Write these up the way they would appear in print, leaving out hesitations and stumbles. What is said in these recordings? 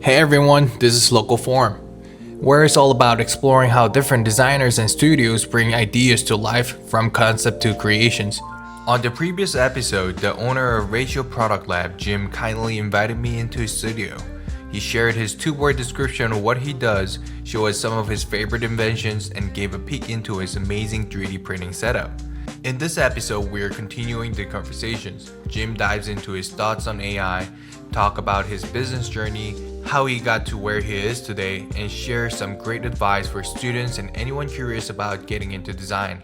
Hey everyone, this is Local Form, where it's all about exploring how different designers and studios bring ideas to life from concept to creations. On the previous episode, the owner of Ratio Product Lab, Jim, kindly invited me into his studio. He shared his two-word description of what he does, showed us some of his favorite inventions, and gave a peek into his amazing 3D printing setup. In this episode, we are continuing the conversations. Jim dives into his thoughts on AI, talk about his business journey, how he got to where he is today, and share some great advice for students and anyone curious about getting into design.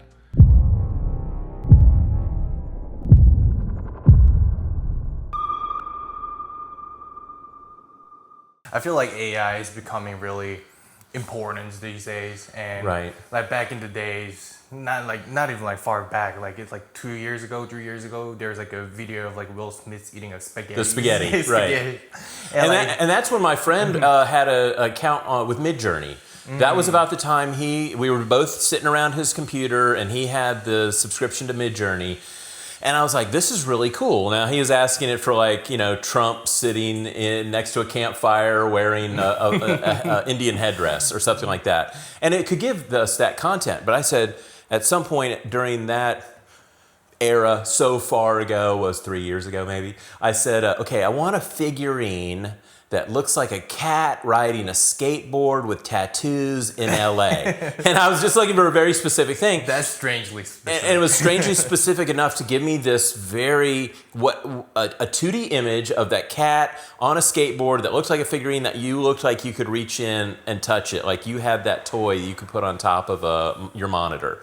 I feel like AI is becoming really important these days, and like back in the days, not even like far back, like it's like 2 years ago, 3 years ago, there's like a video of like Will Smith eating a spaghetti. The spaghetti, right? And that's when my friend had an account with Midjourney. That was about the time we were both sitting around his computer, and he had the subscription to Midjourney. And I was like, this is really cool. Now, he was asking it for like, Trump sitting next to a campfire wearing a Indian headdress or something like that. And it could give us that content. But I said, at some point during that era, so far ago, was 3 years ago maybe, I said, okay, I want a figurine that looks like a cat riding a skateboard with tattoos in LA. And I was just looking for a very specific thing. That's strangely specific. And it was strangely specific enough to give me this a 2D image of that cat on a skateboard that looks like a figurine that you looked like you could reach in and touch it. Like you had that toy you could put on top of your monitor.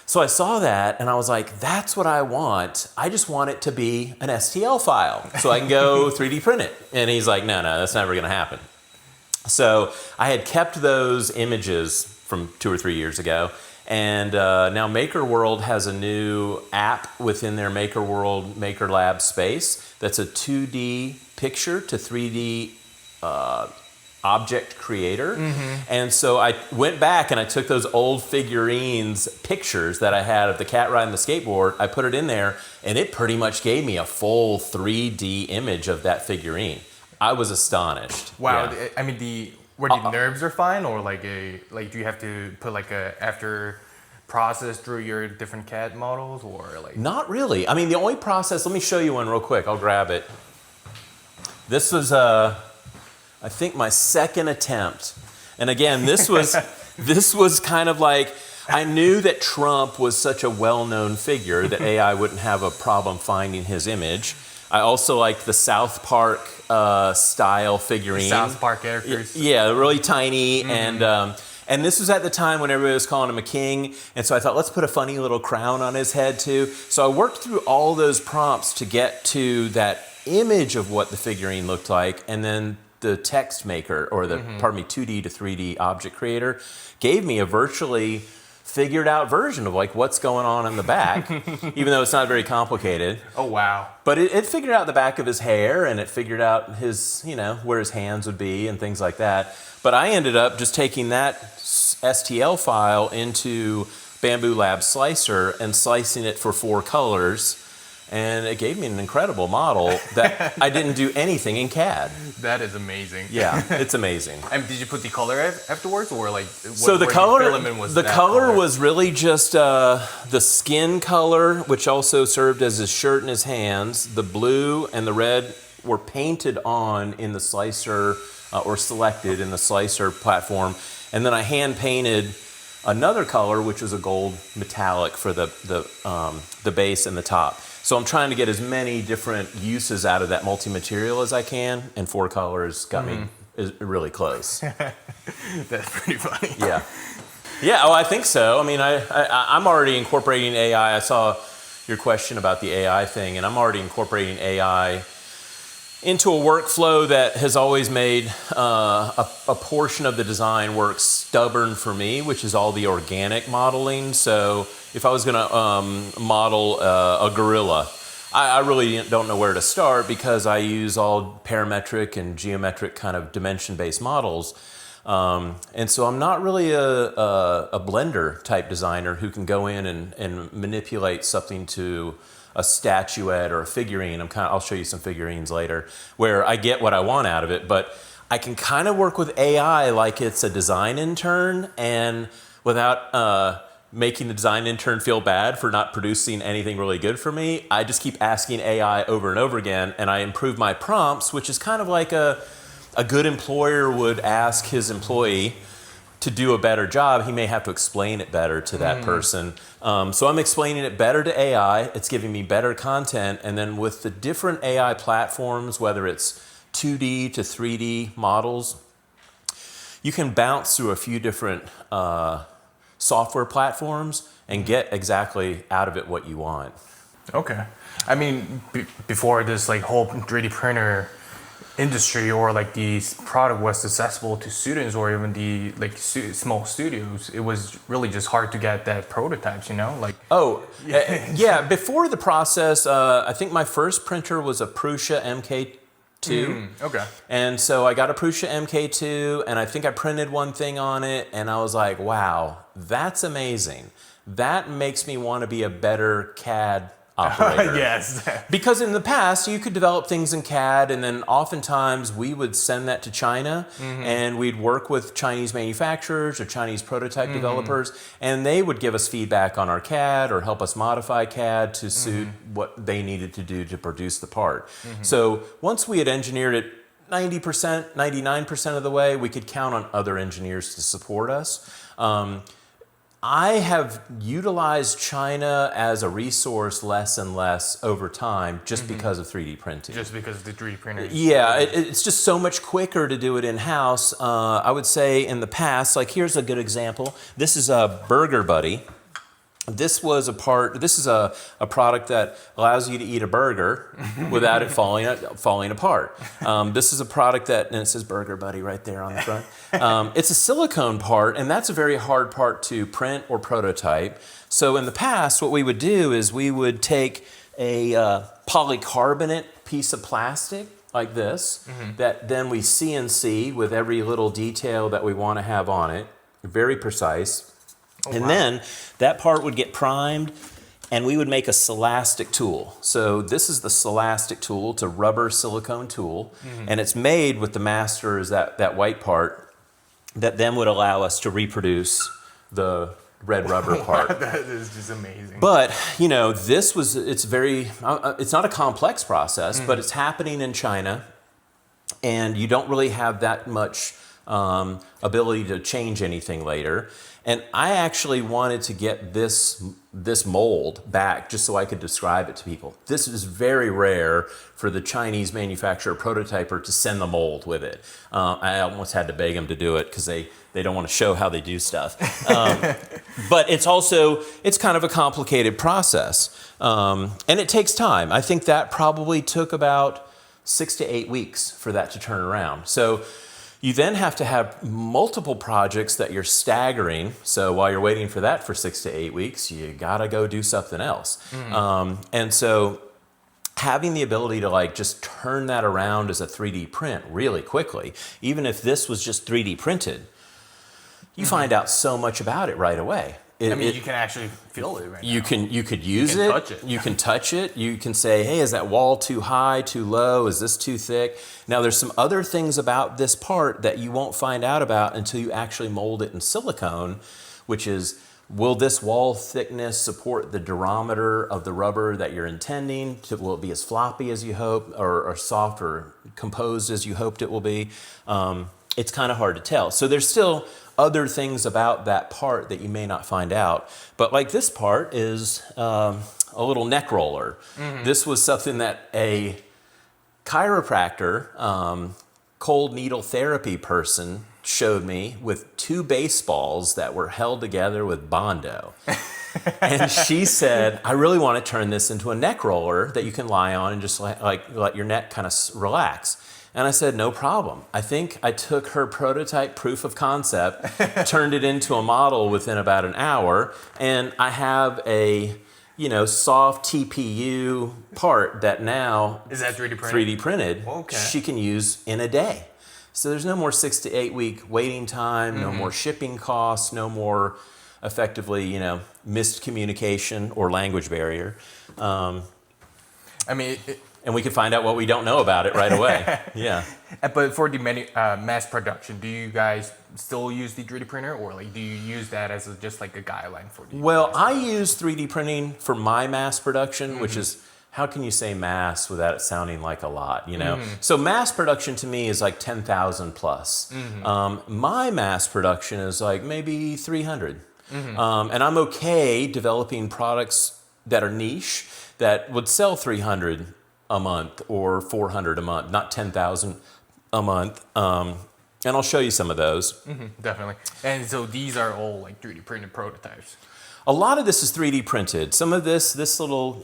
So I saw that and I was like, that's what I want. I just want it to be an STL file so I can go 3D print it. And he's like, no, that's never going to happen. So I had kept those images from 2 or 3 years ago. And now Maker World has a new app within their Maker World Maker Lab space that's a 2D picture to 3D object creator. And so I went back and I took those old figurines pictures that I had of the cat riding the skateboard, I put it in there, and it pretty much gave me a full 3D image of that figurine. I was astonished. Wow. Yeah. I mean, were the nerves are fine, or do you have to put like a after process through your different CAD models, or like? Not really. I mean, the only process, let me show you one real quick. I'll grab it. This was I think my second attempt. And again, this was kind of like, I knew that Trump was such a well-known figure that AI wouldn't have a problem finding his image. I also liked the South Park style figurine. South Park characters. Yeah, really tiny. And this was at the time when everybody was calling him a king. And so I thought, let's put a funny little crown on his head too. So I worked through all those prompts to get to that image of what the figurine looked like. And then the text maker, or the 2D to 3D object creator, gave me a virtually figured out version of like what's going on in the back, even though it's not very complicated. Oh wow. But it figured out the back of his hair, and it figured out his, where his hands would be and things like that. But I ended up just taking that STL file into Bamboo Lab Slicer and slicing it for 4 colors. And it gave me an incredible model that I didn't do anything in CAD. That is amazing. Yeah, it's amazing. And did you put the color afterwards, or like? So the color was really just the skin color, which also served as his shirt and his hands. The blue and the red were painted on in the slicer, or selected in the slicer platform, and then I hand painted another color, which was a gold metallic for the base and the top. So I'm trying to get as many different uses out of that multi-material as I can, and 4 colors got me really close. That's pretty funny. Yeah. Yeah, I think so. I mean, I'm already incorporating AI. I saw your question about the AI thing, and I'm already incorporating AI into a workflow that has always made a portion of the design work stubborn for me, which is all the organic modeling. So if I was going to model a gorilla, I really don't know where to start because I use all parametric and geometric kind of dimension-based models. And so I'm not really a blender type designer who can go in and manipulate something to a statuette or a figurine. I'll show you some figurines later where I get what I want out of it, but I can kind of work with AI like it's a design intern, and without making the design intern feel bad for not producing anything really good for me, I just keep asking AI over and over again, and I improve my prompts, which is kind of like a good employer would ask his employee to do a better job. He may have to explain it better to that person. So I'm explaining it better to AI. It's giving me better content. And then with the different AI platforms, whether it's 2D to 3D models, you can bounce through a few different software platforms and get exactly out of it what you want. Okay. I mean, before this like whole 3D printer industry or like the product was accessible to students or even the like small studios, it was really just hard to get that prototypes, you know, like yeah, before the process, I think my first printer was a Prusa MK2. Okay. And so I got a Prusa MK2, and I think I printed one thing on it, and I was like, wow, that's amazing. That makes me want to be a better CAD operator. Yes. Because in the past, you could develop things in CAD, and then oftentimes we would send that to China, and we'd work with Chinese manufacturers or Chinese prototype developers, and they would give us feedback on our CAD or help us modify CAD to suit what they needed to do to produce the part. So once we had engineered it 90%, 99% of the way, we could count on other engineers to support us. I have utilized China as a resource less and less over time just because of 3D printing. Just because of the 3D printer. Yeah, it's just so much quicker to do it in-house. I would say in the past, like here's a good example. This is a Burger Buddy. This is a product that allows you to eat a burger without it falling apart. This is a product that, and it says Burger Buddy right there on the front. It's a silicone part, and that's a very hard part to print or prototype. So in the past, what we would do is we would take a polycarbonate piece of plastic like this, that then we CNC with every little detail that we want to have on it, very precise. And then that part would get primed, and we would make a Celastic tool. So this is the Celastic tool. It's a rubber silicone tool, and it's made with the master is that white part that then would allow us to reproduce the red rubber part. That is just amazing. But, you know, it's not a complex process, but it's happening in China, and you don't really have that much ability to change anything later. And I actually wanted to get this mold back just so I could describe it to people. This is very rare for the Chinese manufacturer prototyper to send the mold with it. I almost had to beg them to do it because they don't want to show how they do stuff. But it's kind of a complicated process. And it takes time. I think that probably took about 6 to 8 weeks for that to turn around. So you then have to have multiple projects that you're staggering. So while you're waiting for that for 6 to 8 weeks, you gotta go do something else. And so having the ability to like just turn that around as a 3D print really quickly, even if this was just 3D printed, you find out so much about it right away. You can actually feel it right now. You could use it. Touch it. You can touch it. You can say, hey, is that wall too high, too low? Is this too thick? Now, there's some other things about this part that you won't find out about until you actually mold it in silicone, which is, will this wall thickness support the durometer of the rubber that you're intending? Will it be as floppy as you hope, or soft or composed as you hoped it will be? It's kind of hard to tell. So there's still other things about that part that you may not find out. But like this part is a little neck roller. This was something that a chiropractor, cold needle therapy person showed me with 2 baseballs that were held together with Bondo. And she said, I really want to turn this into a neck roller that you can lie on and just like let your neck kind of relax. And I said, no problem. I think I took her prototype proof of concept, turned it into a model within about an hour, and I have a, soft TPU part that now is that 3D printed? 3D printed. Okay. She can use in a day. So there's no more 6 to 8 week waiting time, no more shipping costs, no more effectively, missed communication or language barrier. and we could find out what we don't know about it right away. Yeah. But for the mass production, do you guys still use the 3D printer, or like do you use that as just like a guideline for the? Well, I use 3D printing for my mass production, which is, how can you say mass without it sounding like a lot, you know? So mass production to me is like 10,000 plus. My mass production is like maybe 300. And I'm okay developing products that are niche that would sell 300 a month or 400 a month, not 10,000 a month. And I'll show you some of those. Definitely. And so these are all like 3D printed prototypes. A lot of this is 3D printed. Some of this little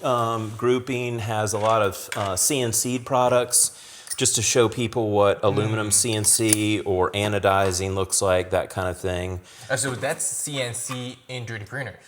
grouping has a lot of CNC products, just to show people what aluminum CNC or anodizing looks like, that kind of thing. So that's CNC in 3D printers.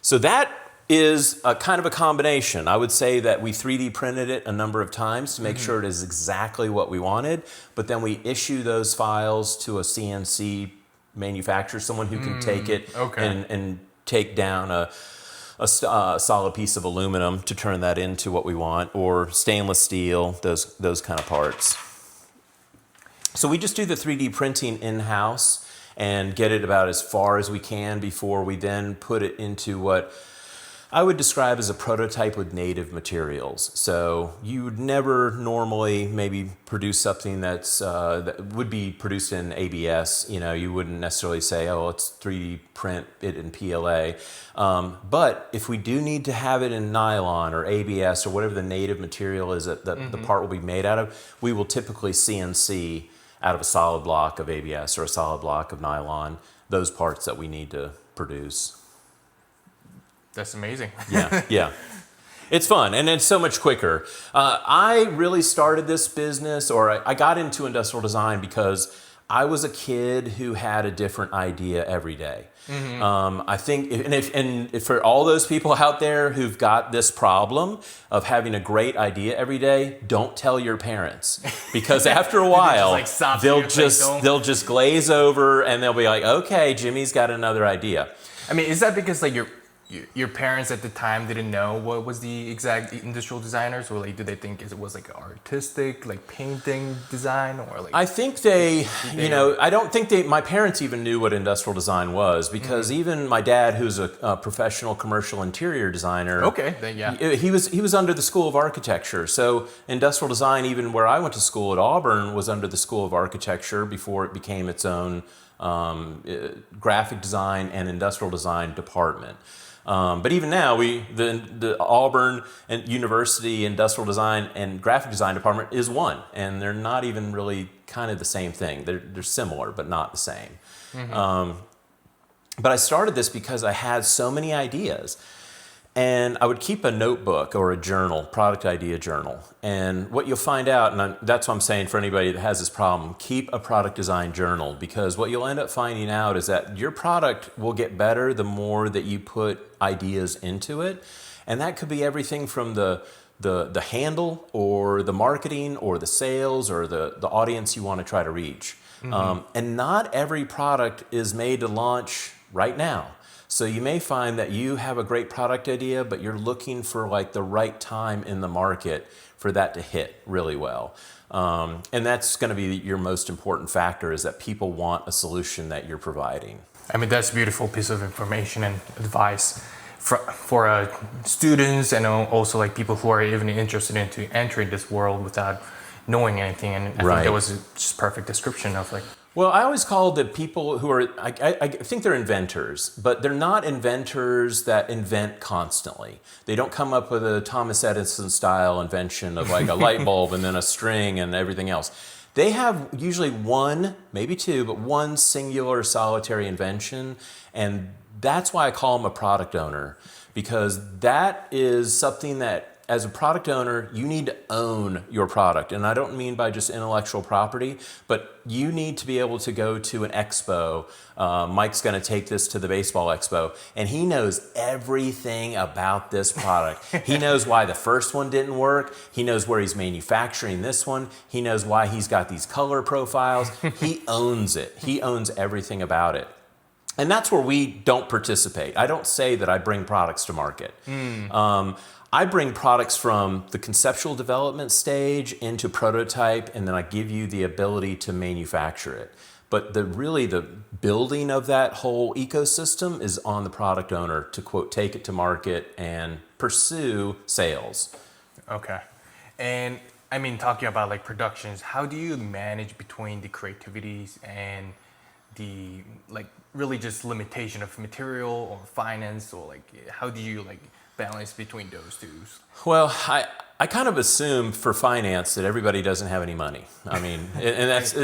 So that is a kind of a combination. I would say that we 3D printed it a number of times to make sure it is exactly what we wanted, but then we issue those files to a CNC manufacturer, someone who can take it and take down a solid piece of aluminum to turn that into what we want, or stainless steel, those kind of parts. So we just do the 3D printing in-house and get it about as far as we can before we then put it into what I would describe as a prototype with native materials. So you would never normally maybe produce something that would be produced in ABS. You know, you wouldn't necessarily say, oh, let's 3D print it in PLA. But if we do need to have it in nylon or ABS or whatever the native material is that the part will be made out of, we will typically CNC out of a solid block of ABS or a solid block of nylon, those parts that we need to produce. That's amazing. Yeah. It's fun, and it's so much quicker. I really started this business, or I got into industrial design because I was a kid who had a different idea every day. I think, if for all those people out there who've got this problem of having a great idea every day, don't tell your parents, because after a while they'll just glaze over and they'll be like, okay, Jimmy's got another idea. I mean, is that because like your parents at the time didn't know what was the exact industrial designers, or like did they think it was like artistic, like painting design, or like? I think I don't think my parents even knew what industrial design was, because even my dad, who's a professional commercial interior designer, he was under the School of Architecture. So industrial design, even where I went to school at Auburn, was under the School of Architecture before it became its own graphic design and industrial design department. But even now, the Auburn and University Industrial Design and Graphic Design Department is one, and they're not even really kind of the same thing. They're similar, but not the same. But I started this because I had so many ideas, and I would keep a notebook or a journal, product idea journal. And what you'll find out, and that's what I'm saying for anybody that has this problem, keep a product design journal, because what you'll end up finding out is that your product will get better the more that you put ideas into it. And that could be everything from the handle, or the marketing, or the sales, or the audience you want to try to reach. And not every product is made to launch right now. So you may find that you have a great product idea, but you're looking for like the right time in the market for that to hit really well. And that's going to be your most important factor, is that people want a solution that you're providing. I mean, that's a beautiful piece of information and advice for students, and also like people who are even interested into entering this world without knowing anything. And I think that was just perfect description of like. Well, I always call the people who are, I think they're inventors, but they're not inventors that invent constantly. They don't come up with a Thomas Edison style invention of like a light bulb and then a string and everything else. They have usually one, maybe two, but one singular solitary invention. And that's why I call them a product owner, because that is something that, as a product owner, you need to own your product. And I don't mean by just intellectual property, but you need to be able to go to an expo. Mike's going to take this to the baseball expo, and he knows everything about this product. He knows why the first one didn't work. He knows where he's manufacturing this one. He knows why he's got these color profiles. He owns it. He owns everything about it. And that's where we don't participate. I don't say that I bring products to market. I bring products from the conceptual development stage into prototype, and then I give you the ability to manufacture it. But the building of that whole ecosystem is on the product owner to, quote, take it to market and pursue sales. Okay. And I mean, talking about like productions, how do you manage between the creativities and the like really just limitation of material or finance, or like how do you like balance between those two? Well, I kind of assume for finance that everybody doesn't have any money. I mean, and that's,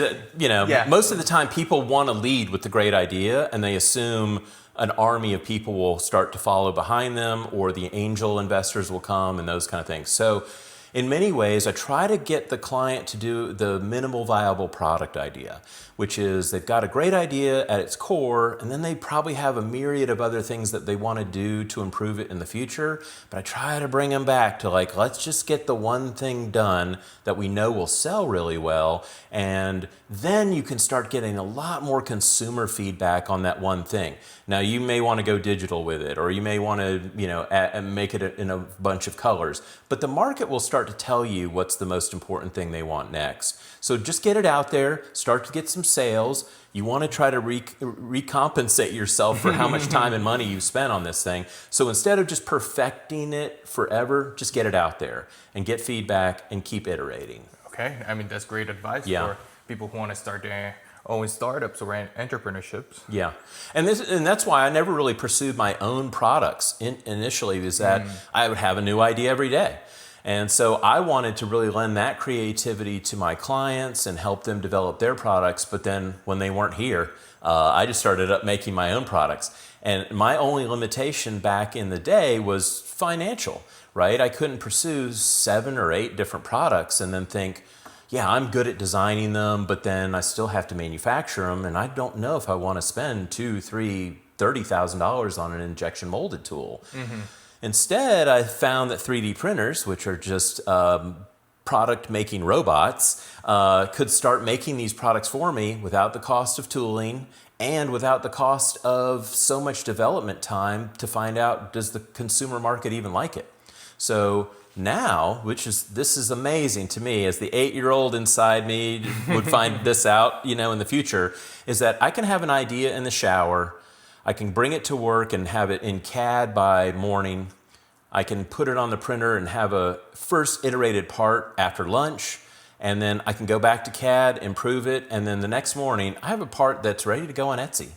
most of the time people want to lead with the great idea, and they assume an army of people will start to follow behind them, or the angel investors will come and those kind of things. So in many ways, I try to get the client to do the minimal viable product idea, which is they've got a great idea at its core, and then they probably have a myriad of other things that they want to do to improve it in the future. But I try to bring them back to like, let's just get the one thing done that we know will sell really well. And then you can start getting a lot more consumer feedback on that one thing. Now, you may want to go digital with it, or you may want to, make it in a bunch of colors. But the market will start to tell you what's the most important thing they want next. So just get it out there, start to get some sales. You want to try to recompensate yourself for how much time and money you've spent on this thing. So instead of just perfecting it forever, just get it out there and get feedback and keep iterating. Okay, I mean, that's great advice for people who want to start their own startups or entrepreneurships. Yeah, and that's why I never really pursued my own products initially, is that I would have a new idea every day. And so I wanted to really lend that creativity to my clients and help them develop their products. But then when they weren't here, I just started up making my own products. And my only limitation back in the day was financial, right? I couldn't pursue 7 or 8 different products and then think, yeah, I'm good at designing them, but then I still have to manufacture them, and I don't know if I want to spend $2,000, $3,000, $30,000 on an injection molded tool. Mm-hmm. Instead, I found that 3D printers, which are just product making robots, could start making these products for me without the cost of tooling and without the cost of so much development time to find out, does the consumer market even like it? So now, this is amazing to me, as the 8-year-old inside me would find this out, in the future, is that I can have an idea in the shower, I can bring it to work and have it in CAD by morning, I can put it on the printer and have a first iterated part after lunch, and then I can go back to CAD, improve it, and then the next morning I have a part that's ready to go on Etsy.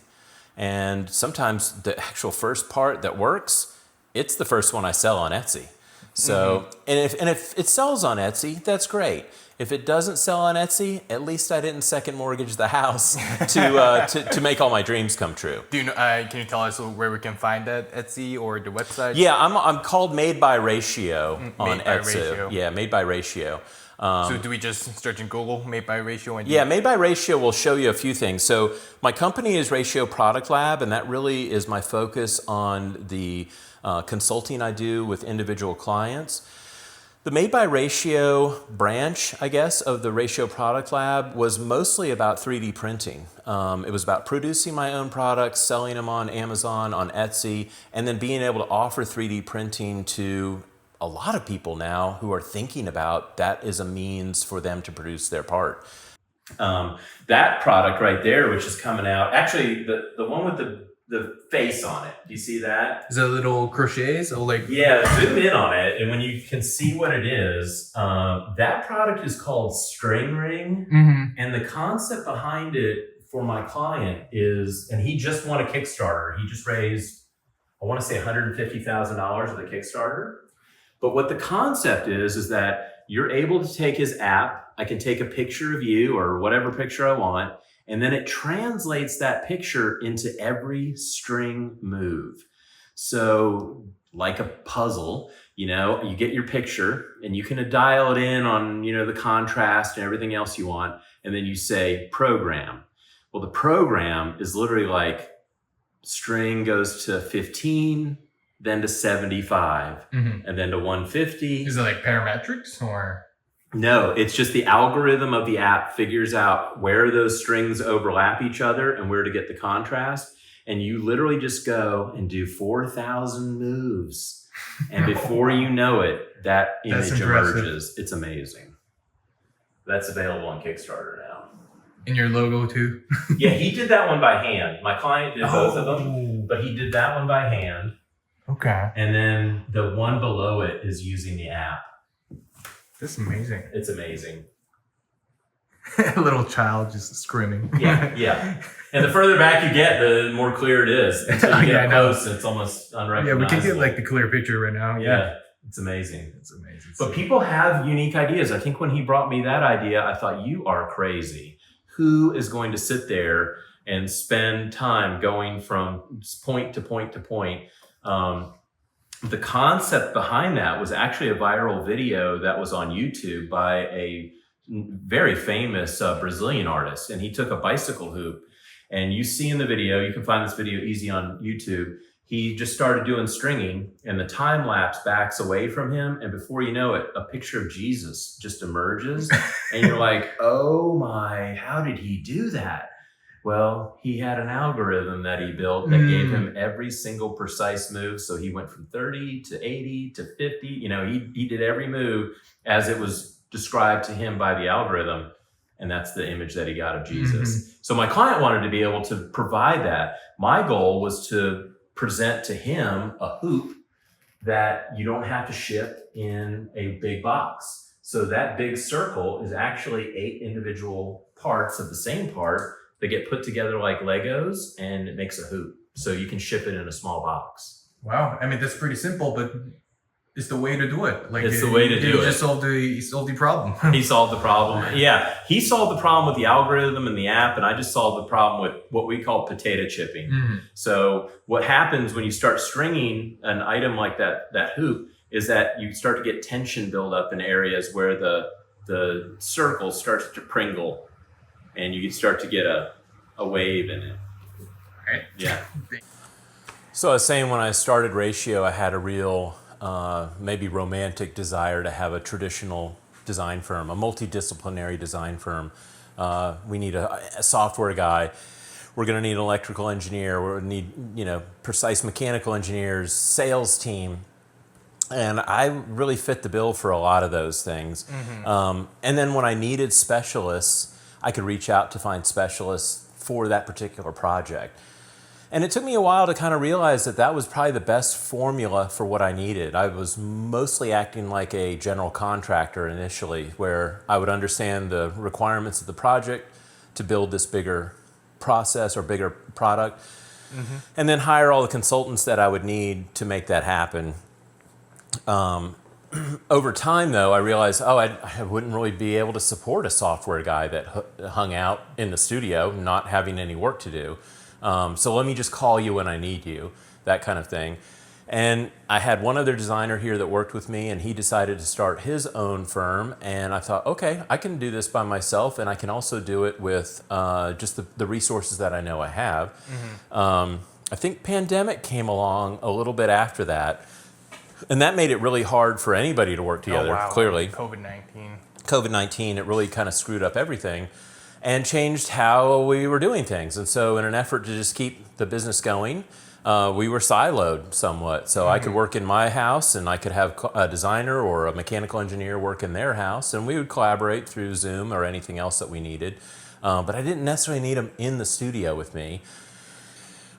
And sometimes the actual first part that works, it's the first one I sell on Etsy. So, and if it sells on Etsy, that's great. If it doesn't sell on Etsy, at least I didn't second mortgage the house to make all my dreams come true. Do you know? Can you tell us where we can find that, Etsy or the website? Yeah, I'm called Made by Ratio on Etsy. Ratio. Yeah, Made by Ratio. So do we just search in Google, Made by Ratio? Yeah, Made by Ratio will show you a few things. So my company is Ratio Product Lab, and that really is my focus on the consulting I do with individual clients. The Made by Ratio branch, I guess, of the Ratio Product Lab was mostly about 3D printing. It was about producing my own products, selling them on Amazon, on Etsy, and then being able to offer 3D printing to a lot of people now who are thinking about that as a means for them to produce their part. That product right there, which is coming out, actually the one with the face on it. Do you see that? Is it little crochets or like? Yeah, zoom in on it, and when you can see what it is, that product is called String Ring, and the concept behind it for my client is, and he just won a Kickstarter. He just raised, I want to say $150,000 with a Kickstarter. But what the concept is that you're able to take his app. I can take a picture of you or whatever picture I want, and then it translates that picture into every string move. So like a puzzle, you get your picture and you can dial it in on, the contrast and everything else you want. And then you say program. Well, the program is literally like string goes to 15, then to 75, and then to 150. Is it like parametrics or? No, it's just the algorithm of the app figures out where those strings overlap each other and where to get the contrast. And you literally just go and do 4,000 moves And before you know it, that image emerges. It's amazing. That's available on Kickstarter now. And your logo too? Yeah, he did that one by hand. My client did both of them, but he did that one by hand. Okay. And then the one below it is using the app. That's amazing. It's amazing. A little child just screaming. Yeah. And the further back you get, the more clear it is. Until you get close, it's almost unrecognizable. Yeah, we can get like the clear picture right now. Yeah. It's amazing. It's amazing. But people have unique ideas. I think when he brought me that idea, I thought, you are crazy. Who is going to sit there and spend time going from point to point to point? The concept behind that was actually a viral video that was on YouTube by a very famous Brazilian artist. And he took a bicycle hoop. And you see in the video, you can find this video easy on YouTube, he just started doing stringing and the time lapse backs away from him. And before you know it, a picture of Jesus just emerges. And you're like, oh my, how did he do that? Well, he had an algorithm that he built that gave him every single precise move. So he went from 30 to 80 to 50. You know, he did every move as it was described to him by the algorithm. And that's the image that he got of Jesus. So my client wanted to be able to provide that. My goal was to present to him a hoop that you don't have to ship in a big box. So that big circle is actually 8 individual parts of the same part that get put together like Legos, and it makes a hoop. So you can ship it in a small box. Wow. I mean, that's pretty simple, but it's the way to do it. Like, it's the way to do it. Just solved the problem. He solved the problem. Yeah, he solved the problem with the algorithm and the app, and I just solved the problem with what we call potato chipping. So what happens when you start stringing an item like that hoop is that you start to get tension build up in areas where the circle starts to pringle, and you start to get a wave in it. Right. Yeah. So I was saying, when I started Ratio, I had a real maybe romantic desire to have a traditional design firm, a multidisciplinary design firm. We need a software guy. We're going to need an electrical engineer. We're going to need, precise mechanical engineers, sales team. And I really fit the bill for a lot of those things. And then when I needed specialists, I could reach out to find specialists for that particular project. And it took me a while to kind of realize that that was probably the best formula for what I needed. I was mostly acting like a general contractor initially, where I would understand the requirements of the project to build this bigger process or bigger product, and then hire all the consultants that I would need to make that happen. Over time, though, I realized, I wouldn't really be able to support a software guy that hung out in the studio, not having any work to do. So let me just call you when I need you, that kind of thing. And I had one other designer here that worked with me, and he decided to start his own firm. And I thought, okay, I can do this by myself, and I can also do it with just the resources that I know I have. I think pandemic came along a little bit after that, and that made it really hard for anybody to work together, clearly. COVID-19, it really kind of screwed up everything and changed how we were doing things. And so in an effort to just keep the business going, we were siloed somewhat. So I could work in my house, and I could have a designer or a mechanical engineer work in their house, and we would collaborate through Zoom or anything else that we needed. But I didn't necessarily need them in the studio with me.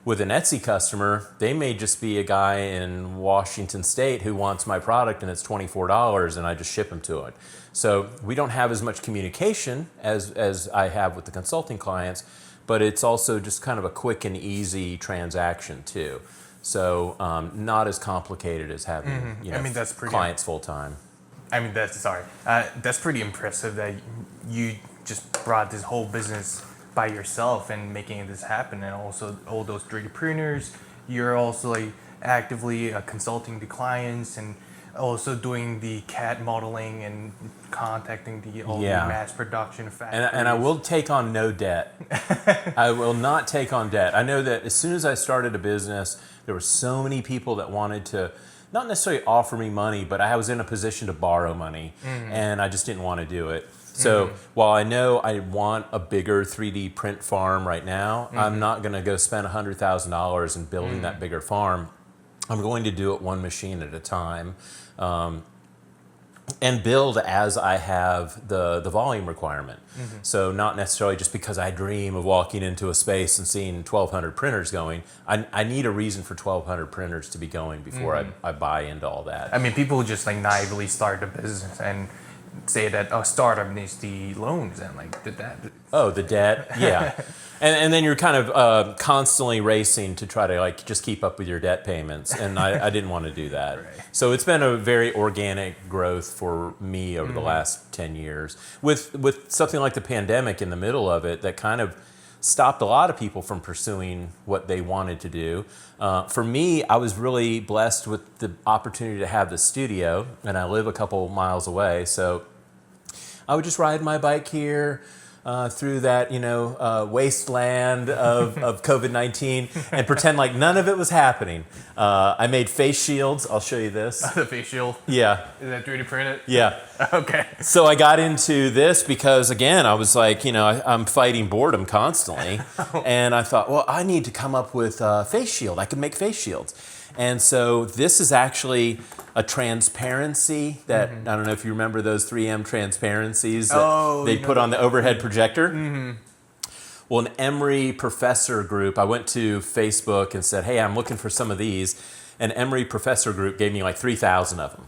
With an Etsy customer, they may just be a guy in Washington State who wants my product, and it's $24, and I just ship him to it. So we don't have as much communication as I have with the consulting clients, but it's also just kind of a quick and easy transaction too. So not as complicated as having that's pretty clients full time. That's pretty impressive that you just brought this whole business by yourself and making this happen, and also all those 3D printers. You're also like actively consulting the clients and also doing the CAD modeling and contacting the mass production factories. And I will take on no debt. I will not take on debt. I know that as soon as I started a business, there were so many people that wanted to not necessarily offer me money, but I was in a position to borrow money, and I just didn't want to do it. So while I know I want a bigger 3D print farm right now, I'm not going to go spend $100,000 in building that bigger farm. I'm going to do it one machine at a time, and build as I have the volume requirement. So not necessarily just because I dream of walking into a space and seeing 1,200 printers going. I need a reason for 1,200 printers to be going before I buy into all that. I mean, people just like naively start a business and say that startup needs the loans and like the debt. Oh, the debt, yeah. And then you're kind of constantly racing to try to like just keep up with your debt payments, and I didn't want to do that. Right. So it's been a very organic growth for me over the last 10 years. With something like the pandemic in the middle of it, that kind of stopped a lot of people from pursuing what they wanted to do. For me, I was really blessed with the opportunity to have the studio, and I live a couple miles away, so I would just ride my bike here through that, wasteland of COVID-19 and pretend like none of it was happening. I made face shields. I'll show you this. The face shield? Yeah. Is that 3D printed? Yeah. Okay. So I got into this because, again, I was like, I'm fighting boredom constantly. And I thought, well, I need to come up with a face shield. I can make face shields. And so this is actually a transparency that, I don't know if you remember those 3M transparencies that they put on the overhead projector. Well, an Emory professor group, I went to Facebook and said, hey, I'm looking for some of these. An Emory professor group gave me like 3,000 of them.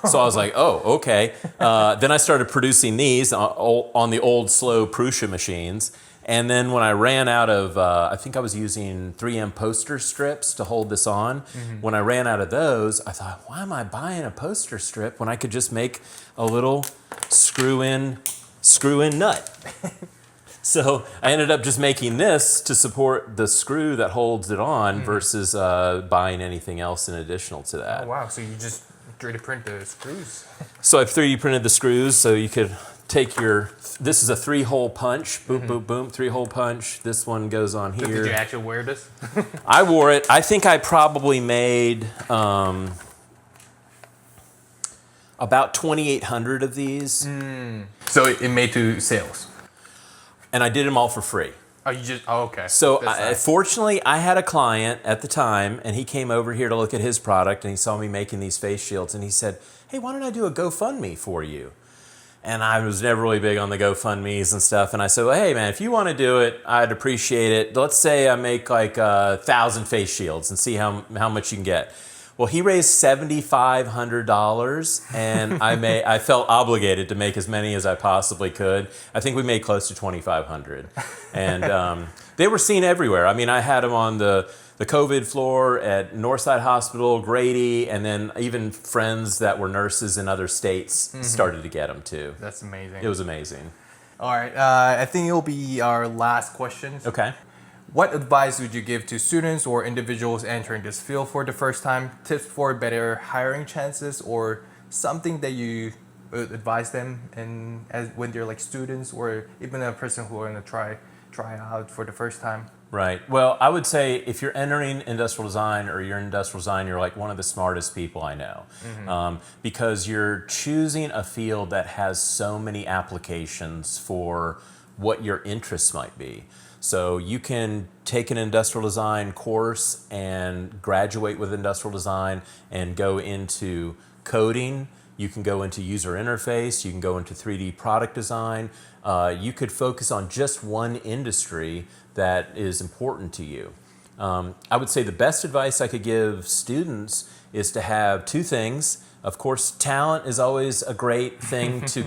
So I was like, oh, okay. Then I started producing these on the old slow Prusa machines. And then when I ran out of, I think I was using 3M poster strips to hold this on. When I ran out of those, I thought, why am I buying a poster strip when I could just make a little screw-in nut? So I ended up just making this to support the screw that holds it on versus buying anything else in additional to that. Oh, wow. So you just 3D print the screws? So I've 3D printed the screws so you could take this is a 3-hole punch, boom, boom, boom, 3-hole punch. This one goes on here. Did you actually wear this? I wore it. I think I probably made about 2,800 of these. So it made to sales? And I did them all for free. Okay. So fortunately, I had a client at the time, and he came over here to look at his product, and he saw me making these face shields, and he said, hey, why don't I do a GoFundMe for you? And I was never really big on the GoFundMes and stuff. And I said, well, hey, man, if you want to do it, I'd appreciate it. Let's say I make like 1,000 face shields and see how much you can get. Well, he raised $7,500, and I felt obligated to make as many as I possibly could. I think we made close to 2,500. And they were seen everywhere. I mean, I had them on the COVID floor at Northside Hospital, Grady, and then even friends that were nurses in other states started to get them too. That's amazing. It was amazing. All right, I think it'll be our last question. Okay. What advice would you give to students or individuals entering this field for the first time? Tips for better hiring chances or something that you would advise them when they're like students or even a person who are going to try out for the first time? Right. Well, I would say if you're entering industrial design or you're in industrial design, you're like one of the smartest people I know. Because you're choosing a field that has so many applications for what your interests might be. So you can take an industrial design course and graduate with industrial design and go into coding. You can go into user interface. You can go into 3D product design. You could focus on just one industry that is important to you. I would say the best advice I could give students is to have two things. Of course, talent is always a great thing to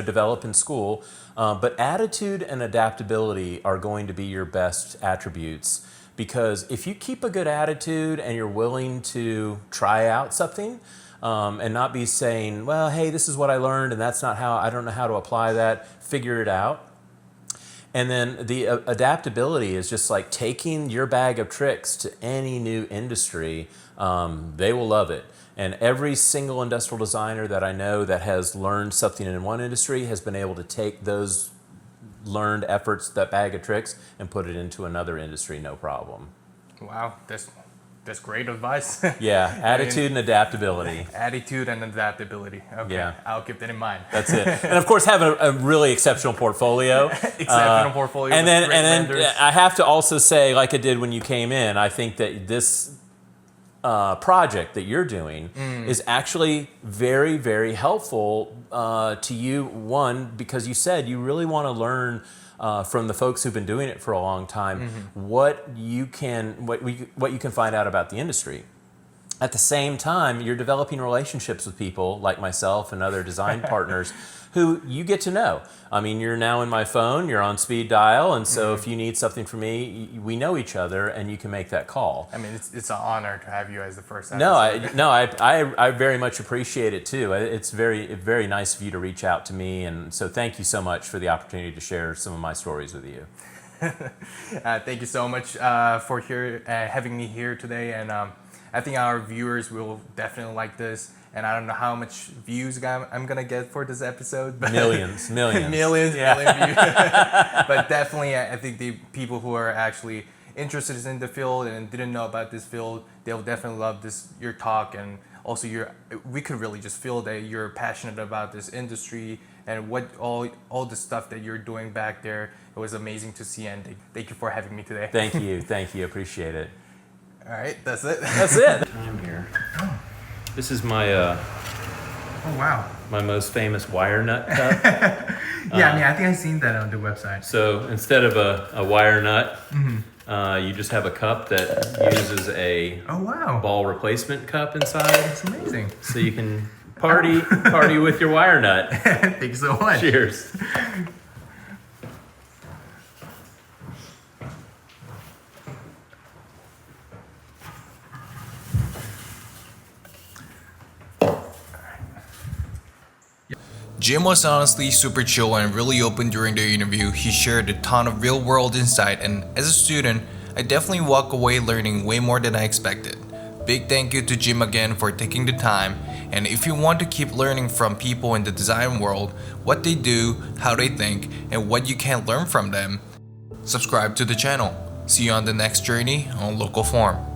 develop in school, but attitude and adaptability are going to be your best attributes, because if you keep a good attitude and you're willing to try out something and not be saying, well, hey, this is what I learned and that's not how, I don't know how to apply that, figure it out. And then the adaptability is just like taking your bag of tricks to any new industry. They will love it. And every single industrial designer that I know that has learned something in one industry has been able to take those learned efforts, that bag of tricks, and put it into another industry, no problem. Wow, that's great advice. Yeah, attitude and adaptability. Attitude and adaptability. Okay, yeah. I'll keep that in mind. That's it. And of course, have a really exceptional portfolio. Exceptional portfolio. And then I have to also say, like I did when you came in, I think that this project that you're doing is actually very, very helpful to you. One, because you said you really want to learn from the folks who've been doing it for a long time what you can find out about the industry. At the same time, you're developing relationships with people like myself and other design partners who you get to know. I mean, you're now in my phone, you're on speed dial, and so if you need something from me, we know each other and you can make that call. I mean, it's an honor to have you as the first episode. I very much appreciate it too. It's very nice of you to reach out to me, and so thank you so much for the opportunity to share some of my stories with you. Thank you so much for having me here today, and I think our viewers will definitely like this. And I don't know how much views I'm gonna get for this episode, but millions, million views. But definitely, I think the people who are actually interested in the field and didn't know about this field, they'll definitely love your talk, and also we could really just feel that you're passionate about this industry and what all the stuff that you're doing back there. It was amazing to see, and thank you for having me today. Thank you, appreciate it. All right, that's it. That's it. I'm here. This is my oh wow, my most famous wire nut cup. Yeah, I mean, I think I've seen that on the website. So instead of a wire nut, you just have a cup that uses a ball replacement cup inside. That's amazing. So you can party with your wire nut. Thank you so much. Cheers. Jim was honestly super chill and really open during the interview. He shared a ton of real world insight, and as a student, I definitely walk away learning way more than I expected. Big thank you to Jim again for taking the time, and if you want to keep learning from people in the design world, what they do, how they think, and what you can learn from them, subscribe to the channel. See you on the next journey on Local Form.